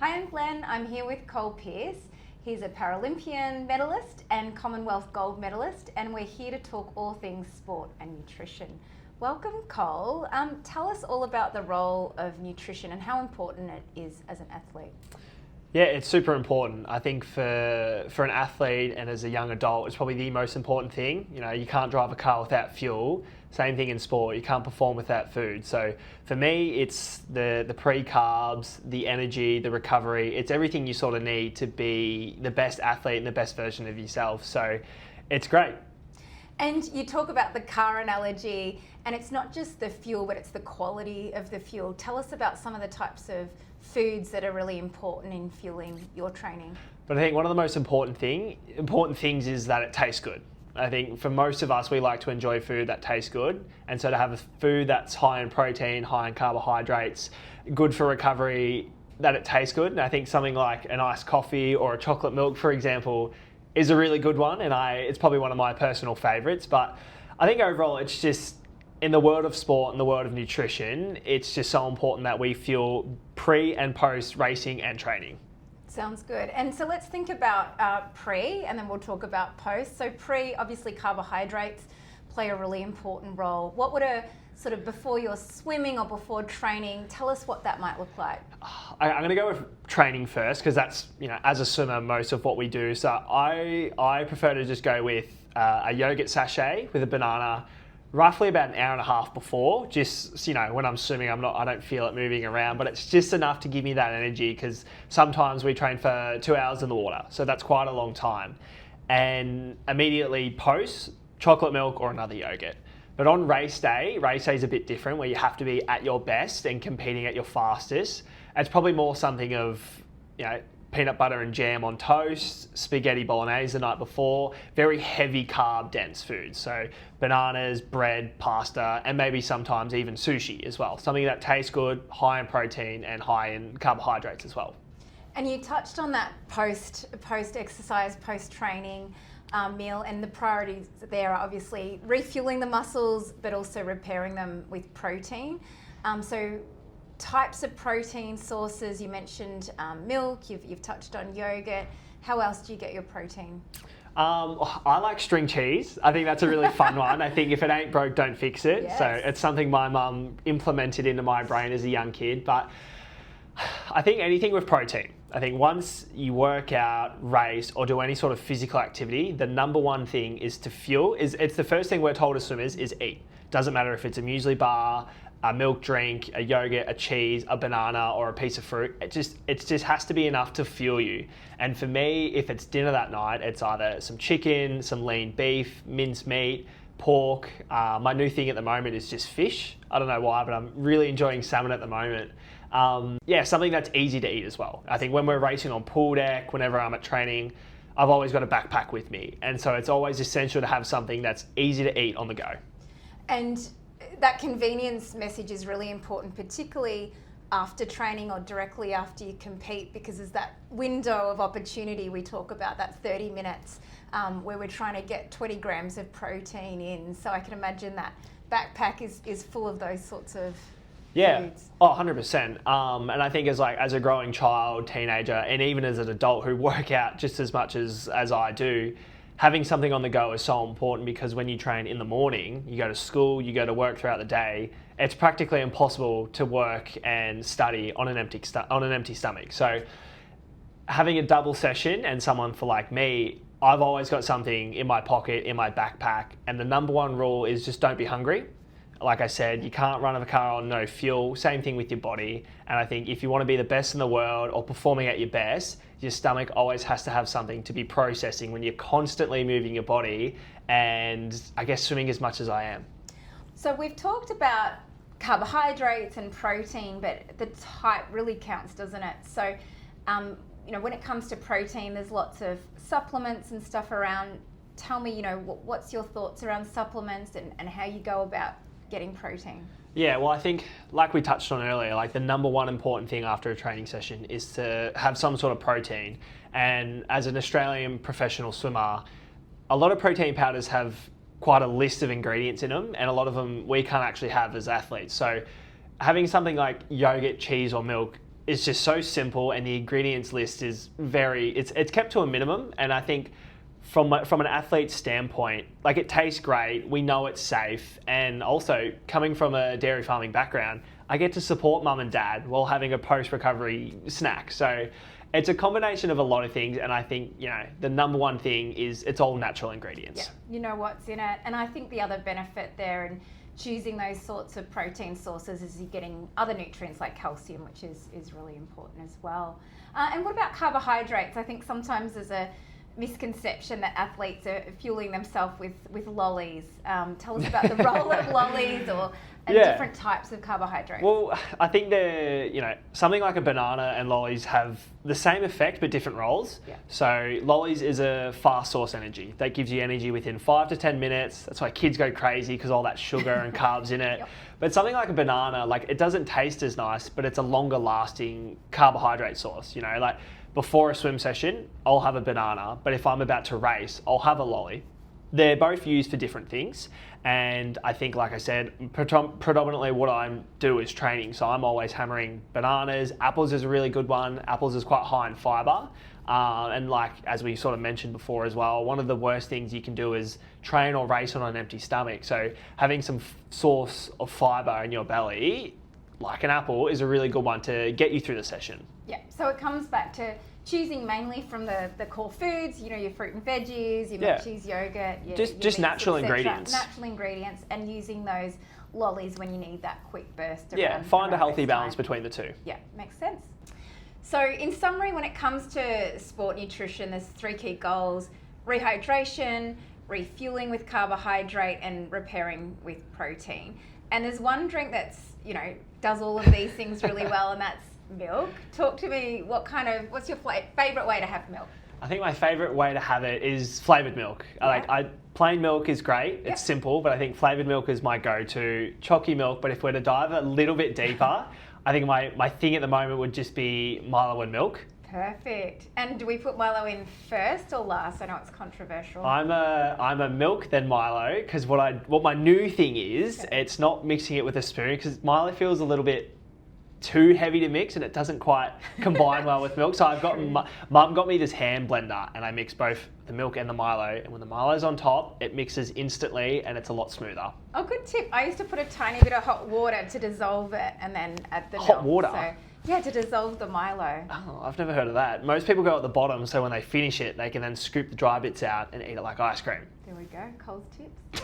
Hi, I'm Glenn. I'm here with Col Pearse. He's a Paralympian medalist and Commonwealth gold medalist, and we're here to talk all things sport and nutrition. Welcome, Col. Tell us all about the role of nutrition and how important it is as an athlete. Yeah, it's super important. I think for an athlete and as a young adult, it's probably the most important thing. You know, you can't drive a car without fuel. Same thing in sport, you can't perform without food. So for me, it's the pre-carbs, the energy, the recovery. It's everything you sort of need to be the best athlete and the best version of yourself. So it's great. And you talk about the car analogy, and it's not just the fuel, but it's the quality of the fuel. Tell us about some of the types of foods that are really important in fueling your training. But I think one of the most important things is that it tastes good. I think for most of us, we like to enjoy food that tastes good. And so to have a food that's high in protein, high in carbohydrates, good for recovery, that it tastes good. And I think something like an iced coffee or a chocolate milk, for example, is a really good one. And it's probably one of my personal favorites. But I think overall, it's just, in the world of sport and the world of nutrition, it's just so important that we fuel pre and post racing and training. Sounds good. And so let's think about pre, and then we'll talk about post. So pre, obviously carbohydrates play a really important role. What would a sort of before you're swimming or before training, tell us what that might look like. I'm going to go with training first because that's, you know, as a swimmer, most of what we do. So I prefer to just go with a yogurt sachet with a banana, roughly about an hour and a half before, just, you know, when I'm swimming, I don't feel it moving around, but it's just enough to give me that energy because sometimes we train for 2 hours in the water. So that's quite a long time. And immediately post, chocolate milk or another yogurt. But on race day is a bit different where you have to be at your best and competing at your fastest. It's probably more something of, you know, peanut butter and jam on toast, spaghetti bolognese the night before, very heavy carb dense food. So bananas, bread, pasta, and maybe sometimes even sushi as well. Something that tastes good, high in protein and high in carbohydrates as well. And you touched on that post exercise, post training meal, and the priorities there are obviously refueling the muscles, but also repairing them with protein. So types of protein sources, you mentioned milk, you've touched on yogurt. How else do you get your protein? I like string cheese. I think that's a really fun one. I think if it ain't broke, don't fix it. Yes. So it's something my mum implemented into my brain as a young kid. But I think anything with protein. I think once you work out, race, or do any sort of physical activity, the number one thing is to fuel. It's the first thing we're told as swimmers is eat. Doesn't matter if it's a muesli bar, a milk drink, a yogurt, a cheese, a banana, or a piece of fruit. It just has to be enough to fuel you. And for me, if it's dinner that night, it's either some chicken, some lean beef, minced meat, pork. My new thing at the moment is just fish. I don't know why, but I'm really enjoying salmon at the moment. Something that's easy to eat as well. I think when we're racing on pool deck, whenever I'm at training, I've always got a backpack with me. And so it's always essential to have something that's easy to eat on the go. And that convenience message is really important, particularly after training or directly after you compete, because there's that window of opportunity we talk about, that 30 minutes where we're trying to get 20 grams of protein in. So I can imagine that backpack is full of those sorts of foods. 100%. And I think as a growing child, teenager, and even as an adult who work out just as much as I do, having something on the go is so important because when you train in the morning, you go to school, you go to work throughout the day, it's practically impossible to work and study on an empty stomach. So having a double session and someone for like me, I've always got something in my pocket, in my backpack, and the number one rule is just don't be hungry. Like I said, you can't run a car on no fuel. Same thing with your body. And I think if you want to be the best in the world or performing at your best, your stomach always has to have something to be processing when you're constantly moving your body. And I guess swimming as much as I am. So we've talked about carbohydrates and protein, but the type really counts, doesn't it? So, when it comes to protein, there's lots of supplements and stuff around. Tell me, what's your thoughts around supplements and how you go about getting protein? Yeah, well, I think, like we touched on earlier, like the number one important thing after a training session is to have some sort of protein. And as an Australian professional swimmer, a lot of protein powders have quite a list of ingredients in them, and a lot of them we can't actually have as athletes. So having something like yogurt, cheese, or milk is just so simple, and the ingredients list is it's kept to a minimum. And I think from an athlete's standpoint, like, it tastes great, we know it's safe, and also coming from a dairy farming background, I get to support mum and dad while having a post-recovery snack. So it's a combination of a lot of things, and I think, the number one thing is it's all natural ingredients. Yeah, you know what's in it. And I think the other benefit there in choosing those sorts of protein sources is you're getting other nutrients like calcium, which is really important as well. And what about carbohydrates? I think sometimes there's a misconception that athletes are fueling themselves with lollies. Tell us about the role of lollies and different types of carbohydrates. Well, I think something like a banana and lollies have the same effect but different roles. Yeah. So lollies is a fast source energy that gives you energy within 5 to 10 minutes. That's why kids go crazy, because all that sugar and carbs in it. Yep. But something like a banana, like, it doesn't taste as nice, but it's a longer lasting carbohydrate source. Like, before a swim session, I'll have a banana, but if I'm about to race, I'll have a lolly. They're both used for different things, and I think, like I said, predominantly what I do is training, so I'm always hammering bananas. Apples is a really good one. Apples is quite high in fibre, and, like, as we sort of mentioned before as well, one of the worst things you can do is train or race on an empty stomach. So having some source of fibre in your belly, like an apple, is a really good one to get you through the session. Yeah, so it comes back to choosing mainly from the core foods, your fruit and veggies, your milk, cheese, yogurt, your just meats, natural et cetera. ingredients. Natural ingredients, and using those lollies when you need that quick burst. Find a healthy balance between the two. Yeah, makes sense. So in summary, when it comes to sport nutrition, there's 3 key goals: rehydration, refueling with carbohydrate, and repairing with protein. And there's one drink that's, does all of these things really well, and that's milk. Talk to me, what's your favourite way to have milk? I think my favourite way to have it is flavoured milk. Yeah. Plain milk is great, it's simple, but I think flavoured milk is my go-to. Chalky milk, but if we're to dive a little bit deeper, I think my thing at the moment would just be Milo and milk. Perfect. And do we put Milo in first or last? I know it's controversial. I'm a milk then Milo, because what my new thing is, it's not mixing it with a spoon, because Milo feels a little bit too heavy to mix and it doesn't quite combine well with milk. So I've got Mum got me this hand blender, and I mix both the milk and the Milo, and when the Milo's on top, it mixes instantly and it's a lot smoother. Oh, good tip. I used to put a tiny bit of hot water to dissolve it and then add the milk. Hot water? So, yeah, to dissolve the Milo. Oh, I've never heard of that. Most people go at the bottom, so when they finish it, they can then scoop the dry bits out and eat it like ice cream. There we go, Col's tips.